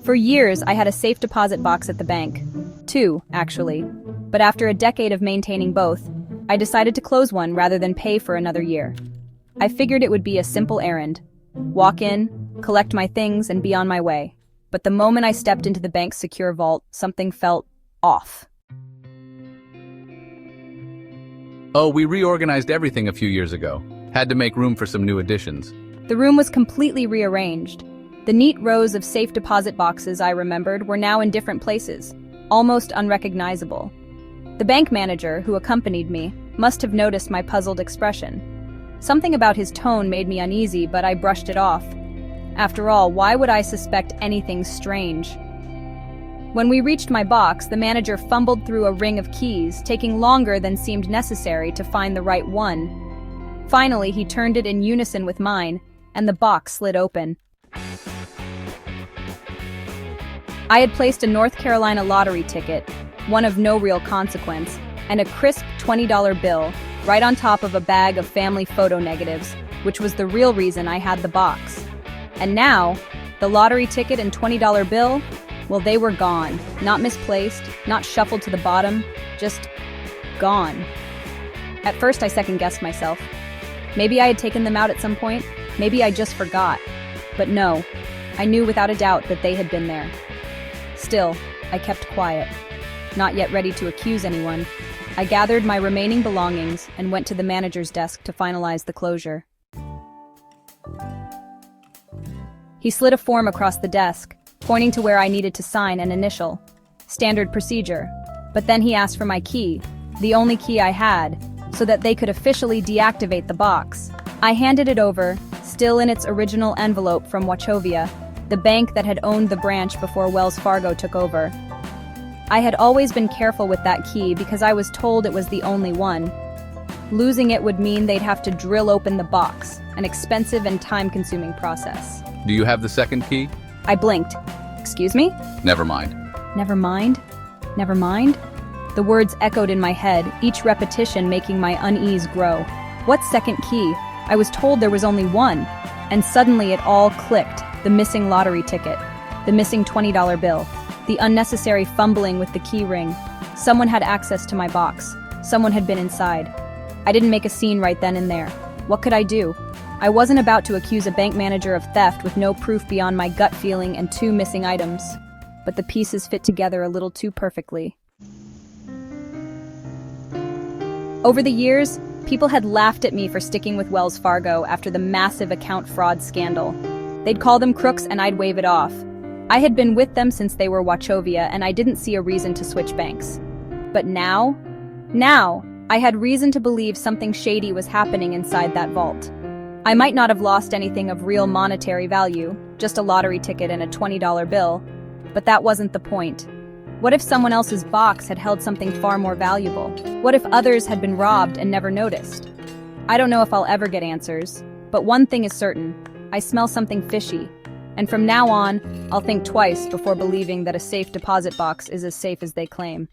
For years, I had a safe deposit box at the bank. Two, actually. But after a decade of maintaining both, I decided to close one rather than pay for another year. I figured it would be a simple errand. Walk in, collect my things, and be on my way. But the moment I stepped into the bank's secure vault, something felt off. Oh, we reorganized everything a few years ago. Had to make room for some new additions. The room was completely rearranged. The neat rows of safe deposit boxes I remembered were now in different places, almost unrecognizable. The bank manager, who accompanied me, must have noticed my puzzled expression. Something about his tone made me uneasy, but I brushed it off. After all, why would I suspect anything strange? When we reached my box, the manager fumbled through a ring of keys, taking longer than seemed necessary to find the right one. Finally, he turned it in unison with mine, and the box slid open. I had placed a North Carolina lottery ticket, one of no real consequence, and a crisp $20 bill right on top of a bag of family photo negatives, which was the real reason I had the box. And now, the lottery ticket and $20 bill, well, they were gone. Not misplaced, not shuffled to the bottom, just gone. At first, I second-guessed myself. Maybe I had taken them out at some point, maybe I just forgot. But no, I knew without a doubt that they had been there. Still, I kept quiet. Not yet ready to accuse anyone, I gathered my remaining belongings and went to the manager's desk to finalize the closure. He slid a form across the desk, pointing to where I needed to sign an initial. Standard procedure. But then he asked for my key, the only key I had, so that they could officially deactivate the box. I handed it over, still in its original envelope from Wachovia, the bank that had owned the branch before Wells Fargo took over. I had always been careful with that key because I was told it was the only one. Losing it would mean they'd have to drill open the box, an expensive and time-consuming process. Do you have the second key? I blinked. Excuse me? Never mind. Never mind? Never mind? The words echoed in my head, each repetition making my unease grow. What second key? I was told there was only one. And suddenly it all clicked. The missing lottery ticket. The missing $20 bill. The unnecessary fumbling with the key ring. Someone had access to my box. Someone had been inside. I didn't make a scene right then and there. What could I do? I wasn't about to accuse a bank manager of theft with no proof beyond my gut feeling and two missing items. But the pieces fit together a little too perfectly. Over the years, people had laughed at me for sticking with Wells Fargo after the massive account fraud scandal. They'd call them crooks and I'd wave it off. I had been with them since they were Wachovia and I didn't see a reason to switch banks. But now, I had reason to believe something shady was happening inside that vault. I might not have lost anything of real monetary value, just a lottery ticket and a $20 bill, but that wasn't the point. What if someone else's box had held something far more valuable? What if others had been robbed and never noticed? I don't know if I'll ever get answers, but one thing is certain. I smell something fishy. And from now on, I'll think twice before believing that a safe deposit box is as safe as they claim.